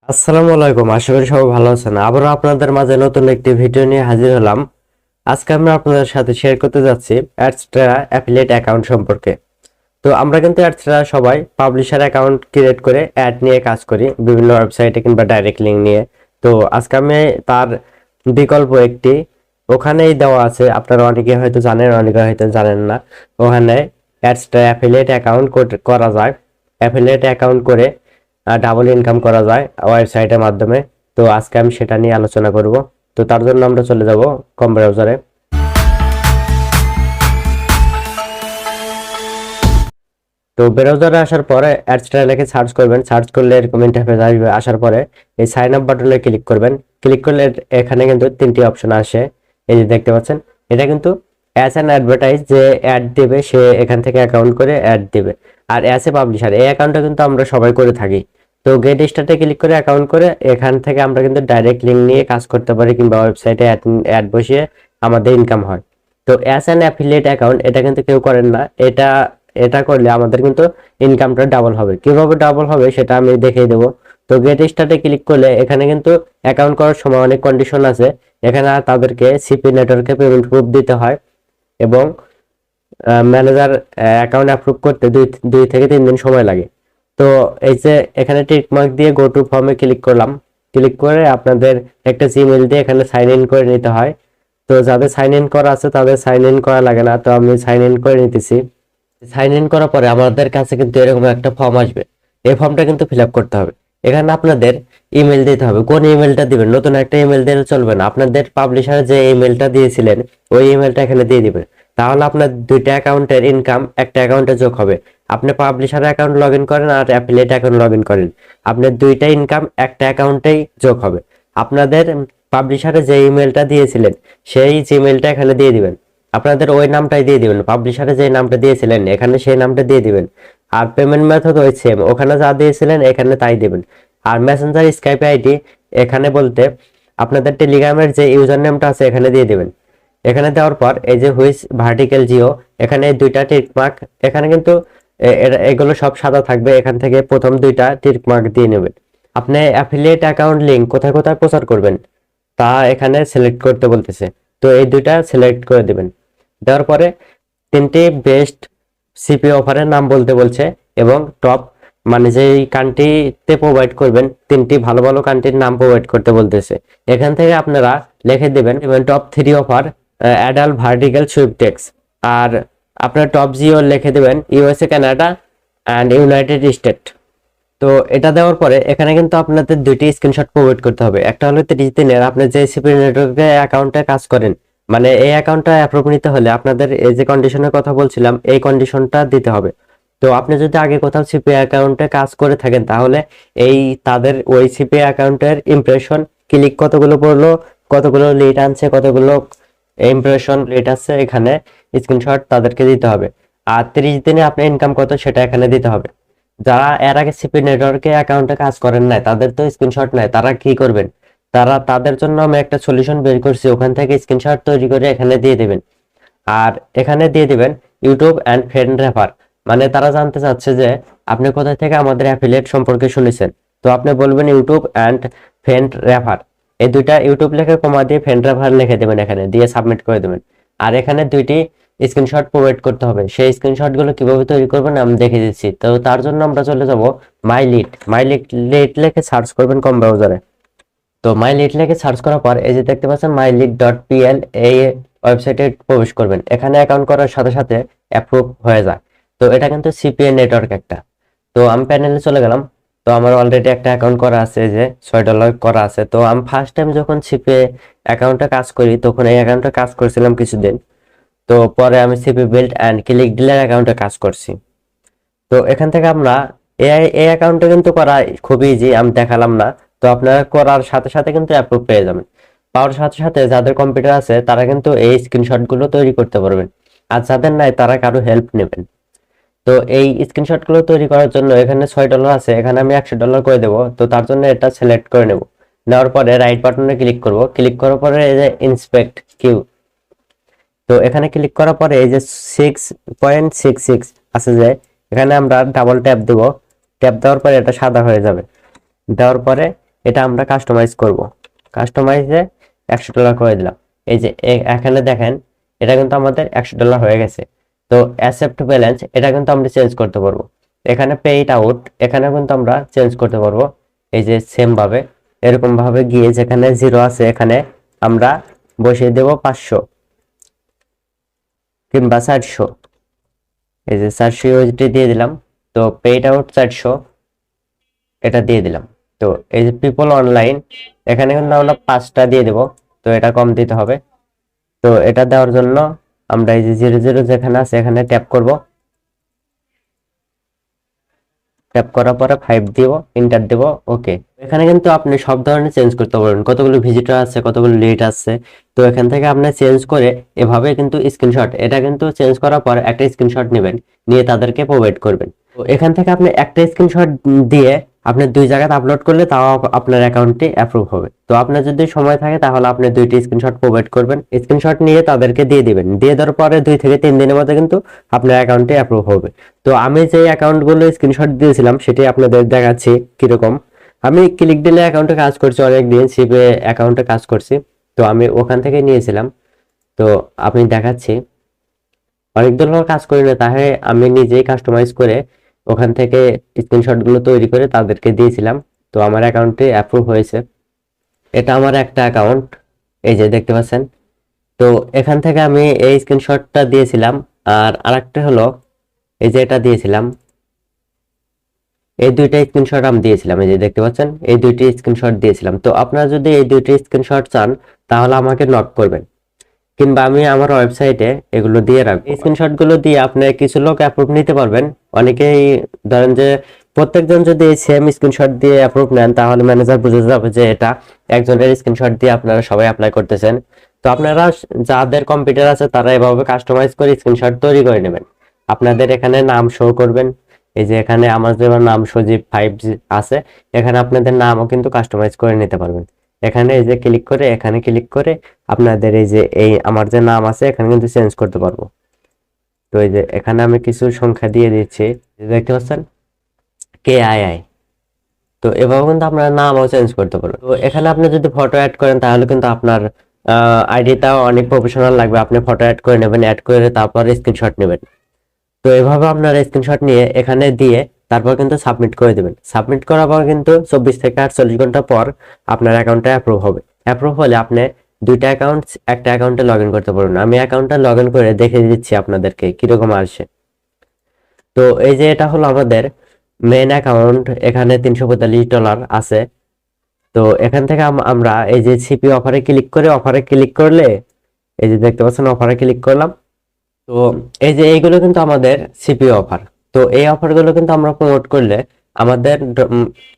আসসালামু আলাইকুম, আশা করি সবাই ভালো আছেন। আবারও আপনাদের মাঝে নতুন একটি ভিডিও নিয়ে হাজির হলাম। আজকে আমরা আপনাদের সাথে শেয়ার করতে যাচ্ছি অ্যাডস্টেরা অ্যাফিলিয়েট অ্যাকাউন্ট সম্পর্কে। তো আমরা কিন্তু অ্যাডস্টেরা সবাই পাবলিশার অ্যাকাউন্ট ক্রিয়েট করে অ্যাড নিয়ে কাজ করি বিভিন্ন ওয়েবসাইটে কিংবা ডাইরেক্ট লিঙ্ক নিয়ে। তো আজকে আমি তার বিকল্প একটি ওখানেই দেওয়া আছে, আপনারা অনেকে হয়তো জানেন, অনেকে হয়তো জানেন না। ওখানে অ্যাডস্টেরা অ্যাফিলিয়েট অ্যাকাউন্ট করা যায়। অ্যাফিলিয়েট অ্যাকাউন্ট করে ডাবল ইনকাম করা যায় ওয়েবসাইটের মাধ্যমে। তো আজকে আমি সেটা নিয়ে আলোচনা করব। তো তার জন্য আমরা চলে যাব কম ব্রাউজারে। তো ব্রাউজারে আসার পরে অ্যাডস্টার লিখে সার্চ করবেন। সার্চ করলে এরকম ইন্টারফেস আসবে। আসার পরে এই সাইন আপ বাটনে ক্লিক করবেন। ক্লিক করলে এখানে কিন্তু তিনটি অপশন আসে, এই যে দেখতে পাচ্ছেন। এটা কিন্তু অ্যাজ অ্যান অ্যাডভার্টাইজ, যে অ্যাড দেবে সে এখান থেকে অ্যাকাউন্ট করে অ্যাড দেবে। আর অ্যাজ এ পাবলিশার, এই অ্যাকাউন্টটা কিন্তু আমরা সবাই করে থাকি। তো গেট স্টার্টে ক্লিক করে অ্যাকাউন্ট করে এখান থেকে আমরা কিন্তু ডাইরেক্ট লিঙ্ক নিয়ে কাজ করতে পারি কিংবা ওয়েবসাইটে অ্যাড বসিয়ে আমাদের ইনকাম হয়। তো অ্যাজ অ্যান অ্যাফিলিয়েট অ্যাকাউন্ট এটা কিন্তু কেউ করেন না। এটা এটা করলে আমাদের কিন্তু ইনকামটা ডাবল হবে। কিভাবে ডাবল হবে সেটা আমি দেখিয়ে দেবো। তো গেট স্টার্টে ক্লিক করলে এখানে কিন্তু অ্যাকাউন্ট করার সময় অনেক কন্ডিশন আছে। এখানে তাদেরকে সিপি নেটওয়ার্কে পেমেন্ট প্রুফ দিতে হয় এবং ম্যানেজার অ্যাকাউন্ট অ্যাপ্রুভ করতে দুই থেকে 3 দিন সময় লাগে। তো এই যে এখানে টিক মার্ক দিয়ে গো টু ফর্মে ক্লিক করলাম। ক্লিক করে আপনাদের একটা জিমেইল দিয়ে এখানে সাইন ইন করে নিতে হয়। তো যাদের সাইন ইন করা আছে তাদের সাইন ইন করা লাগে না, তো আমি সাইন ইন করে নিতেছি। সাইন ইন করার পরে আমাদের কাছে কিন্তু এরকম একটা ফর্ম আসবে। এই ফর্মটা কিন্তু ফিল আপ করতে হবে। এখানে আপনাদের ইমেল দিতে হবে। কোন ইমেলটা দিবেন, নতুন একটা ইমেল দিলে চলবে না। আপনাদের পাবলিশার যে ইমেলটা দিয়েছিলেন ওই ইমেলটা এখানে দিয়ে দিবেন। তাহলে আপনার দুইটা অ্যাকাউন্টের ইনকাম একটা অ্যাকাউন্টে যোগ হবে। আপনি পাবলিশার অ্যাকাউন্ট লগ ইন করেন আর অ্যাফিলিয়েট অ্যাকাউন্ট লগ ইন করেন, আপনার দুইটা ইনকাম একটা অ্যাকাউন্টেই যোগ হবে। আপনাদের পাবলিশারে যে ইমেলটা দিয়েছিলেন সেই জিমেলটা এখানে দিয়ে দিবেন। আপনাদের ওই নামটাই দিয়ে দিবেন, পাবলিশারে যে নামটা দিয়েছিলেন এখানে সেই নামটা দিয়ে দিবেন। আর পেমেন্ট মেথড ওই সেম, ওখানে যা দিয়েছিলেন এখানে তাই দিবেন। আর মেসেঞ্জার স্কাইপ আইডি এখানে বলতে আপনাদের টেলিগ্রামের যে ইউজার নেমটা আছে এখানে দিয়ে দিবেন। এখানে দেওয়ার পর এই যে হুইচ ভার্টিক্যাল জিও, এখানে দুইটা টিক মার্ক, এখানে কিন্তু এগুলো সব সাদা থাকবে। এখান থেকে প্রথম দুইটা টিক মার্ক দিয়ে নেবেন। আপনি অ্যাফিলিয়েট অ্যাকাউন্ট লিংক কোথায় কোথায় প্রচার করবেন তা এখানে সিলেক্ট করতে বলতেছে। তো এই দুইটা সিলেক্ট করে দিবেন। দেওয়ার পরে তিনটি বেস্ট সিপি অফারের নাম বলতে বলছে এবং টপ, মানে যেই কান্ট্রিতে প্রোভাইড করবেন তিনটি ভালো ভালো কান্ট্রির নাম প্রোভাইড করতে বলতেছে। এখান থেকে আপনারা লিখে দেবেন টপ 3 অফার অ্যাডাল্ট ভার্টিক্যাল সুইপটেক্স। আর আপনার টপ জিও লিখে দেবেন USA, Canada and United state. তো এটা দেওয়ার পরে এখানে কিন্তু আপনাদের দুইটি স্ক্রিনশট প্রোভাইড করতে হবে। একটা হলো 30 দিনের আপনি যে সিপি নেটওয়ার্কে অ্যাকাউন্টে কাজ করেন, মানে এই অ্যাকাউন্টটা অ্যাপ্রুভ নিতে হলে আপনাদের এই যে কন্ডিশনের কথা বলছিলাম এই কন্ডিশনটা দিতে হবে। তো আপনি যদি আগে কোথাও সিপি অ্যাকাউন্টে কাজ করে থাকেন তাহলে এই তাদের ওই সিপি অ্যাকাউন্টের ইমপ্রেশন ক্লিক কতগুলো পড়লো, কতগুলো লিড আনছে, কতগুলো ইমপ্রেশন লিড আসছে, এখানে স্ক্রিনশট তাদেরকে দিতে হবে। আর 30 দিনে আপনার ইনকাম কত সেটা এখানে দিতে হবে। যারা এর আগে সিপি নেটওয়ার্কে অ্যাকাউন্টে কাজ করেন নাই তাদের তো স্ক্রিনশট নাই, তারা কি করবেন? তাদের জন্য আমি একটা সলিউশন বের করছি, ওখান থেকে স্ক্রিনশট তৈরি করে এখানে দিয়ে দিবেন। আর এখানে দিয়ে দিবেন ইউটিউব অ্যান্ড ফ্রেন্ড রেফার, মানে তারা জানতে চাচ্ছে যে আপনি কোথা থেকে আমাদের অ্যাফিলিয়েট সম্পর্কে শুনেছেন। তো আপনি বলবেন ইউটিউব অ্যান্ড ফ্রেন্ড রেফার, এই দুইটা ইউটিউব লিখে কমা দিয়ে ফ্রেন্ড রেফার লিখে দেবেন, এখানে দিয়ে সাবমিট করে দেবেন। আর এখানে দুইটি স্ক্রিনশট প্রোভাইড করতে হবে। সেই স্ক্রিনশট গুলো কিভাবে তৈরি করবেন আমি দেখিয়ে দিচ্ছি। তো তার জন্য আমরা চলে যাব মাই লিড লিখে সার্চ করবেন কম ব্রাউজারে। তো মাই লিড লিখে সার্চ করার পর এই যে দেখতে পাচ্ছেন mylead.pl, এই ওয়েবসাইটে প্রবেশ করবেন। এখানে অ্যাকাউন্ট করার সাথে সাথে অ্যাপ্রুভ হয়ে যায়। তো এটা কিন্তু সিপিএ নেটওয়ার্ক একটা। তো আমি প্যানেলে চলে গেলাম। তো আমার অলরেডি একটা অ্যাকাউন্ট করা আছে, যে $6 করা আছে। তো আমি ফার্স্ট টাইম যখন সিপিএ অ্যাকাউন্টে কাজ করি তখন এই অ্যাকাউন্টে কাজ করেছিলাম কিছুদিন। তো পরে আমি CP build and click dealer অ্যাকাউন্টে কাজ করছি। তো এখান থেকে আমরা এই অ্যাকাউন্টে কিন্তু করা খুবই ইজি, আমি দেখালাম না। তো আপনারা করার সাথে সাথে কিন্তু অ্যাপ্রুভ পেয়ে যাবেন। পাওয়ার সাথে সাথে যাদের কম্পিউটার আছে তারা কিন্তু এই স্ক্রিনশট গুলো তৈরি করতে পারবেন। আর যাদের নাই তারা কারো হেল্প নেবেন। তো এই স্ক্রিনশট গুলো তৈরি করার জন্য এখানে $6 আছে, এখানে আমি $100 করে দেবো। তো তার জন্য এটা সিলেক্ট করে নেব। নেওয়ার পরে রাইট বাটনে ক্লিক করব। ক্লিক করার পরে এই যে ইন্সপেক্ট কিউ, তো এখানে ক্লিক করার পরে এই যে 6.66 আছে, যে এখানে আমরা ডাবল ট্যাপ দেব। ট্যাপ দেওয়ার পরে এটা সাদা হয়ে যাবে। দেওয়ার পরে এটা আমরা কাস্টমাইজ করব। কাস্টমাইজে $100 করে দিলাম। এই যে এখানে দেখেন এটা কিন্তু আমাদের $100 হয়ে গেছে। তো অ্যাকসেপ্ট ব্যালেন্স এটা কিন্তু আমরা চেঞ্জ করতে পারবো। এখানে পে ইট আউট এখানে কিন্তু আমরা চেঞ্জ করতে পারবো। এই যে সেম ভাবে এরকম ভাবে গিয়ে যেখানে 0 আছে এখানে আমরা বসিয়ে দেব 500 কিংবা 400। এই যে 400 ইউএসডি দিয়ে দিলাম। তো পে ইট আউট 400 এটা দিয়ে দিলাম। তো এই যে পিপল অনলাইন এখানে কিন্তু আমরা 5টা দিয়ে দেব। তো এটা কম দিতে হবে। তো এটা দেওয়ার জন্য আমরা এই যে 00 যেখানে আছে এখানে ট্যাপ করব। ট্যাপ করার পরে 5 দিব, এন্টার দেব, ওকে। এখানে কিন্তু আপনি সব ধরনের চেঞ্জ করতে পারবেন, কতগুলো ভিজিটর আছে, কতগুলো লিড আছে। তো এখান থেকে আপনি চেঞ্জ করে এভাবে কিন্তু স্ক্রিনশট, এটা কিন্তু চেঞ্জ করার পর একটা স্ক্রিনশট নেবেন, নিয়ে তাদেরকে প্রোভাইড করবেন। তো এখান থেকে আপনি একটা স্ক্রিনশট দিয়ে আপনি 2 জায়গায় আপলোড করলে তাও আপনার অ্যাকাউন্টটি অ্যাপ্রুভ হবে। তো আপনার যদি সময় থাকে তাহলে আপনি 2টি স্ক্রিনশট প্রোভাইড করবেন, স্ক্রিনশট নিয়ে তাদেরকে দিয়ে দিবেন। দিয়ে দেওয়ার পরে 2 থেকে 3 দিনের মধ্যে কিন্তু আপনার অ্যাকাউন্টটি অ্যাপ্রুভ হবে। তো আমি যে অ্যাকাউন্টগুলো স্ক্রিনশট দিয়েছিলাম সেটি আপনাদের দেখাচ্ছি কিরকম। আমি ক্লিক দিলে অ্যাকাউন্টে কাজ করছি, অনেক দিন সিপে অ্যাকাউন্টে কাজ করছি। তো আমি ওখান থেকে নিয়েছিলাম। তো আপনি দেখাচ্ছি অনেকদিন হলো কাজ করি না, তাহলে আমি নিজেই কাস্টমাইজ করে ওখান থেকে স্ক্রিনশট গুলো তৈরি করে তাদেরকে দিয়েছিলাম। তো আমার অ্যাকাউন্টে অ্যাপ্রুভ হয়েছে। এটা আমার একটা অ্যাকাউন্ট, এই যে দেখতে পাচ্ছেন। তো এখান থেকে আমি এই স্ক্রিনশটটা দিয়েছিলাম। আর আরেকটা হলো এই যে এটা দিয়েছিলাম, এই 2টা স্ক্রিনশট আমি দিয়েছিলাম। এই যে দেখতে পাচ্ছেন এই 2টি স্ক্রিনশট দিয়েছিলাম। তো আপনারা যদি এই 2টি স্ক্রিনশট চান তাহলে আমাকে নক করবেন, কিংবা আমি আমার ওয়েবসাইটে এগুলো দিয়ে রাখবো। এই স্ক্রিনশট গুলো দিয়ে আপনি কিছু লোক অ্যাপ্রুভ নিতে পারবেন। অনেকেই ধরেন যে প্রত্যেকজন যদি এই সেম স্ক্রিনশট দিয়ে অ্যাপ্রুভ নেন তাহলে ম্যানেজার বুঝে যাবে যে এটা একজনের স্ক্রিনশট দিয়ে আপনারা সবাই অ্যাপ্লাই করতেছেন। তো আপনারা যাদের কম্পিউটার আছে তারা এভাবে কাস্টমাইজ করে স্ক্রিনশট তৈরি করে নেবেন। আপনাদের এখানে নাম শো করবেন। এই যে এখানে আমার যেমন নাম সজীব 5 আছে, এখানে আপনাদের নামও কিন্তু কাস্টমাইজ করে নিতে পারবেন। এখানে এই যে ক্লিক করে এখানে ক্লিক করে আপনাদের এই যে এই আমার যে নাম আছে এখানে কিন্তু চেঞ্জ করতে পারবো। তো এই যে এখানে আমি কিছু সংখ্যা দিয়ে দিচ্ছি, দেখতে পাচ্ছেন KII। তো এভাবে কিন্তু আপনার নামও চেঞ্জ করতে পারবেন। তো এখানে আপনি যদি ফটো অ্যাড করেন তাহলে কিন্তু আপনার আইডিটাও অনেক প্রফেশনাল লাগবে। আপনি ফটো অ্যাড করে নেবেন, অ্যাড করে তারপর স্ক্রিনশট নেবেন। তো এভাবে আপনার স্ক্রিনশট নিয়ে এখানে দিয়ে তারপর কিন্তু সাবমিট করে দেবেন। সাবমিট করার পর কিন্তু 24 থেকে 48 ঘন্টা পর আপনার অ্যাকাউন্টটা অ্যাপ্রুভ হবে। অ্যাপ্রুভ হলে আপনি 2টা অ্যাকাউন্ট একটা অ্যাকাউন্টে লগ ইন করতে পারবেন। আমি অ্যাকাউন্টটা লগ ইন করে দেখে দিচ্ছি আপনাদেরকে কিরকম আসে। তো এই যে এটা হলো আমাদের মেইন অ্যাকাউন্ট, এখানে $345 আছে। তো এখান থেকে আমরা এই যে সিপি অফারে ক্লিক করে, অফারে ক্লিক করলে এই যে দেখতে পাচ্ছেন অফারে ক্লিক করলাম। তো এই যে এইগুলো কিন্তু আমাদের সিপি অফার। তো এই অফারগুলো কিন্তু আমরা প্রমোট করলে আমাদের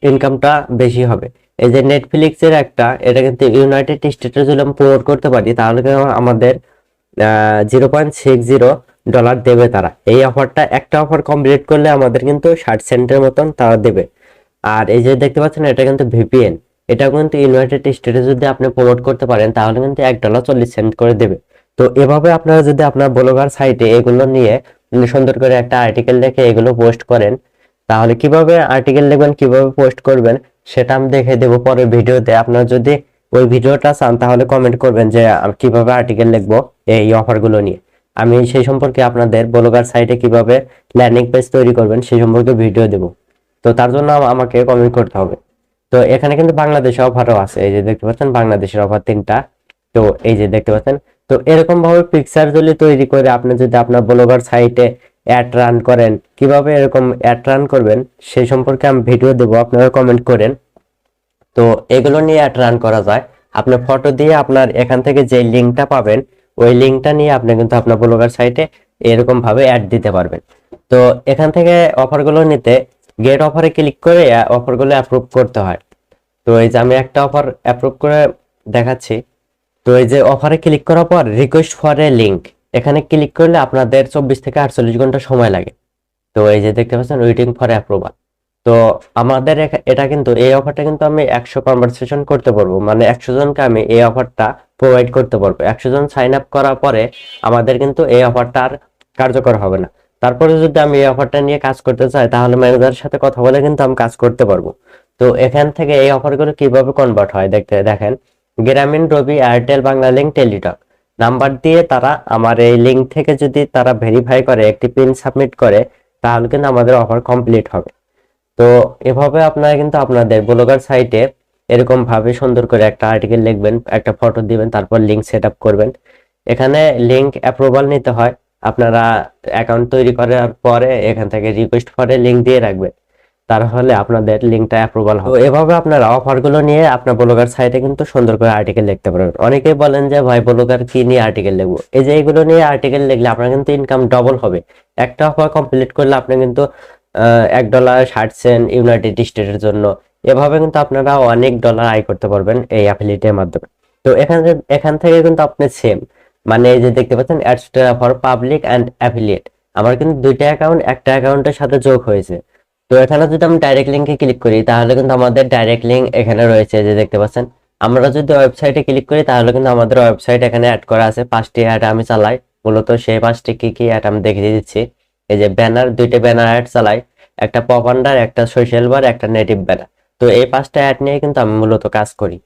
ইনকামটা বেশি হবে। এই যে নেটফ্লিক্সের একটা, এটা কিন্তু ইউনাইটেড স্টেটে যদি আমরা প্রমোট করতে পারি তাহলে কিন্তু আমাদের $0.60 দেবে তারা। এই অফারটা একটা অফার কমপ্লিট করলে আমাদের কিন্তু 60 সেন্টের মতন তারা দেবে। আর এই যে দেখতে পাচ্ছেন এটা কিন্তু ভিপিএন, এটা কিন্তু ইউনাইটেড স্টেটে যদি আপনি প্রমোট করতে পারেন তাহলে কিন্তু $1.40 করে দেবে। তো এভাবে আপনারা যদি আপনার ব্লগার সাইটে এগুলো নিয়ে সুন্দর করে একটা আর্টিকেল লিখে এগুলো পোস্ট করেন, তাহলে কিভাবে আর্টিকেল লিখবেন, কিভাবে পোস্ট করবেন সেটা আমি দেখে দেবো পরের ভিডিওতে। আপনারা যদি ওই ভিডিওটা চান তাহলে কমেন্ট করবেন যে কিভাবে আর্টিকেল লিখবো এই অফারগুলো নিয়ে। আমি সেই সম্পর্কে আপনাদের ব্লগার সাইটে কিভাবে ল্যান্ডিং পেজ তৈরি করবেন সেই সম্পর্কে ভিডিও দেবো। তো তার জন্য আমাকে কমেন্ট করতে হবে। তো এখানে কিন্তু বাংলাদেশের অফারও আছে, এই যে দেখতে পাচ্ছেন বাংলাদেশের অফার 3টা। তো এই যে দেখতে পাচ্ছেন। তো এরকম ভাবে পিকচার যদি তৈরি করে আপনি যদি আপনার ব্লগার সাইটে অ্যাড রান করেন, কিভাবে এরকম অ্যাড রান করবেন সেই সম্পর্কে আমি ভিডিও দেবো, আপনারা কমেন্ট করেন। তো এগুলো নিয়ে অ্যাড রান করা যায়। আপনার ফটো দিয়ে আপনার এখান থেকে যে লিঙ্কটা পাবেন ওই লিঙ্কটা নিয়ে আপনি কিন্তু আপনার ব্লগার সাইটে এরকম ভাবে অ্যাড দিতে পারবেন। তো এখান থেকে অফারগুলো নিতে গেট অফারে ক্লিক করে অফারগুলো অ্যাপ্রুভ করতে হয়। তো এই যে আমি একটা অফার অ্যাপ্রুভ করে দেখাচ্ছি। তো এই যে অফারে ক্লিক করার পর রিকোয়েস্ট ফর এ লিঙ্ক এখানে ক্লিক করলে আপনাদের 24 থেকে 48 ঘন্টা সময় লাগে। তো এই যে দেখতে পাচ্ছেন ওয়েটিং ফর অ্যাপ্রুভাল। তো আমাদের এটা কিন্তু এই অফারটা কিন্তু আমি 100 কনভারসেশন করতে পারবো, মানে 100 জনকে আমি এই অফারটা প্রোভাইড করতে পারবো। 100 জন সাইন আপ করার পরে আমাদের কিন্তু এই অফারটা আর কার্যকর হবে না। তারপরে যদি আমি এই অফারটা নিয়ে কাজ করতে চাই তাহলে ম্যানেজারের সাথে কথা বলে কিন্তু আমি কাজ করতে পারবো। তো এখান থেকে এই অফারগুলো কিভাবে কনভার্ট হয় দেখেন, গ্রামীণ, রবি, এয়ারটেল, বাংলা লিংক, টেলিটক নাম্বার দিয়ে তারা আমার এই লিংক থেকে যদি তারা ভেরিফাই করে, একটি পিন সাবমিট করে, তাহলে কিন্তু আমাদের অফার কমপ্লিট হবে। তো এভাবে আপনারা কিন্তু আপনাদের ব্লগার সাইটে এরকম ভাবে সুন্দর করে একটা আর্টিকেল লিখবেন, একটা ফটো দিবেন, তারপর লিংক সেট আপ করবেন। এখানে লিংক অ্যাপ্রুভাল নিতে হয়। আপনারা অ্যাকাউন্ট তৈরি করার পরে এখান থেকে রিকোয়েস্ট ফরে লিংক দিয়ে রাখবেন, তাহলে আপনাদের লিংকটা অ্যাপ্রুভাল হবে। তো এভাবে আপনারা অফারগুলো নিয়ে আপনার ব্লগার সাইটে কিন্তু সুন্দর করে আর্টিকেল লিখতে পারবেন। অনেকেই বলেন যে ভাই ব্লগার কি নিয়ে আর্টিকেল লিখবো, এই যে এইগুলো নিয়ে আর্টিকেল লিখলে আপনার কিন্তু ইনকাম ডবল হবে। একটা অফার কমপ্লিট করলে আপনি কিন্তু $1.60 ইউনাইটেড স্টেটের জন্য, এভাবে কিন্তু আপনারা অনেক ডলার আয় করতে পারবেন এই অ্যাফিলিয়েটের মাধ্যমে। তো এখান থেকে কিন্তু আপনি সেম, মানে এই যে দেখতে পাচ্ছেন Adsterra for public and affiliate, আমার কিন্তু দুইটা অ্যাকাউন্ট একটা অ্যাকাউন্টের সাথে যোগ হয়েছে। তো এখানে যদি আমি ডাইরেক্ট লিঙ্কে ক্লিক করি, তাহলে কিন্তু আমাদের ডাইরেক্ট লিঙ্ক এখানে রয়েছে, যে দেখতে পাচ্ছেন। আমরা যদি ওয়েবসাইটে ক্লিক করি, তাহলে কিন্তু আমাদের ওয়েবসাইট এখানে অ্যাড করা আছে। 5টি অ্যাড আমি চালাই, মূলত সেই 5টি কি অ্যাড আমি দেখিয়ে দিচ্ছি। এই যে ব্যানার, 2টে ব্যানার অ্যাড চালাই, একটা পপ আন্ডার, একটা সোশ্যাল বার, একটা নেটিভ ব্যানার। তো এই 5টা অ্যাড নিয়ে কিন্তু আমি মূলত কাজ করি।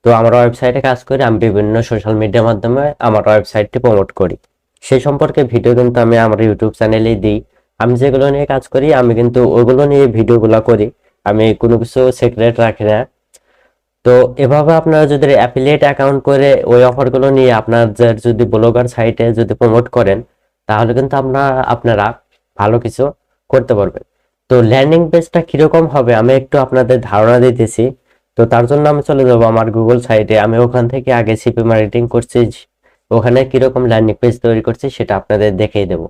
তো আমার ওয়েবসাইটে কাজ করি, আমি বিভিন্ন সোশ্যাল মিডিয়ার মাধ্যমে আমার ওয়েবসাইটটি প্রমোট করি। সেই সম্পর্কে ভিডিও কিন্তু আমি আমার ইউটিউব চ্যানেলেই দিই। আমি যেগুলো নিয়ে কাজ করি আমি কিন্তু ওগুলো নিয়ে ভিডিওগুলো করি, আমি কোনো কিছু সিক্রেট রাখি না। তো এভাবে আপনারা যদি অ্যাফিলিয়েট অ্যাকাউন্ট করে ওই অফারগুলো নিয়ে আপনাদের যদি ব্লগার সাইটে যদি প্রমোট করেন, তাহলে কিন্তু আপনারা ভালো কিছু করতে পারবেন। তো ল্যান্ডিং পেজটা কিরকম হবে আমি একটু আপনাদের ধারণা দিতেছি। তো তার জন্য আমি চলে যাব আমার গুগল সাইটে, আমি ওখান থেকে আগে সিপি মার্কেটিং করছি, ওখানে কিরকম ল্যান্ডিং পেজ তৈরি করছি সেটা আপনাদের দেখিয়ে দেবো।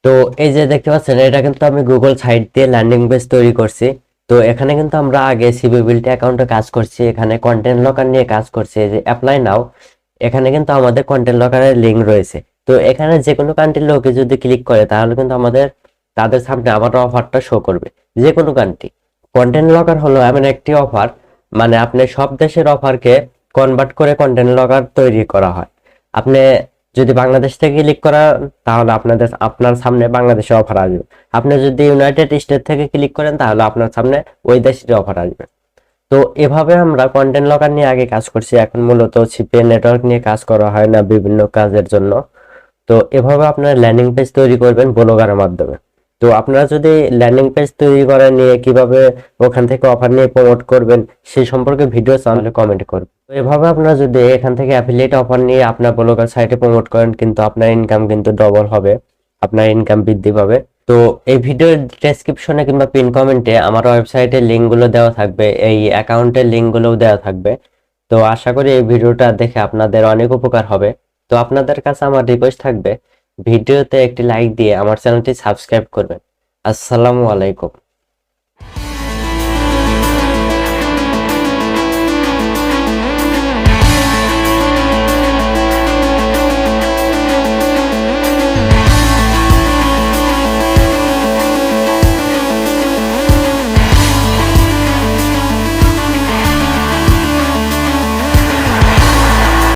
তো এই যে দেখতে পাচ্ছেন, এটা কিন্তু আমি গুগল সাইট দিয়ে ল্যান্ডিং পেজ তৈরি করছি। তো এখানে কিন্তু আমরা আগে সিভিবিলিটি অ্যাকাউন্টে কাজ করছি, এখানে কন্টেন্ট লকার নিয়ে কাজ করছি। এই যে অ্যাপ্লাই নাও, এখানে কিন্তু আমাদের কন্টেন্ট লকারের লিঙ্ক রয়েছে। তো এখানে যে কোনো কান্ট্রির লোকে যদি ক্লিক করে, তাহলে কিন্তু তাদের সামনে আমার অফারটা শো করবে, যে কোনো কান্ট্রি। কন্টেন্ট লকার হলো এমন একটি অফার, মানে আপনি সব দেশের অফারকে কনভার্ট করে কন্টেন্ট লকার তৈরি করা হয়। আপনি যদি বাংলাদেশ থেকে ক্লিক করেন, তাহলে আপনার সামনে বাংলাদেশের অফার আসবে। আপনি যদি ইউনাইটেড স্টেট থেকে ক্লিক করেন, তাহলে আপনার সামনে ওই দেশের অফার আসবে। তো এভাবে আমরা কন্টেন্ট লকার নিয়ে আগে কাজ করছি, এখন মূলত সিপি নেটওয়ার্ক নিয়ে কাজ করা হয় না বিভিন্ন কাজের জন্য। তো এভাবে আপনারা ল্যান্ডিং পেজ তৈরি করবেন ব্লগারের মাধ্যমে। তো আপনারা যদি ল্যান্ডিং পেজ তৈরি করে নিয়ে কিভাবে ওখান থেকে অফার নিয়ে প্রমোট করবেন সেই সম্পর্কে ভিডিও চাইলে কমেন্ট করবেন। তো এভাবে আপনারা যদি এখান থেকে অ্যাফিলিয়েট অফার নিয়ে আপনার ব্লগার সাইটে প্রমোট করেন, কিন্তু আপনার ইনকাম কিন্তু ডবল হবে, আপনার ইনকাম বৃদ্ধি পাবে। তো এই ভিডিওর ডেসক্রিপশনে কিংবা পিন কমেন্টে আমার ওয়েবসাইটের লিঙ্কগুলো দেওয়া থাকবে, এই অ্যাকাউন্টের লিঙ্কগুলোও দেওয়া থাকবে। তো আশা করি এই ভিডিওটা দেখে আপনাদের অনেক উপকার হবে। তো আপনাদের কাছে আমার রিকোয়েস্ট থাকবে, ভিডিওতে একটি লাইক দিয়ে আমার চ্যানেলটি সাবস্ক্রাইব করবেন। আসসালামু আলাইকুম।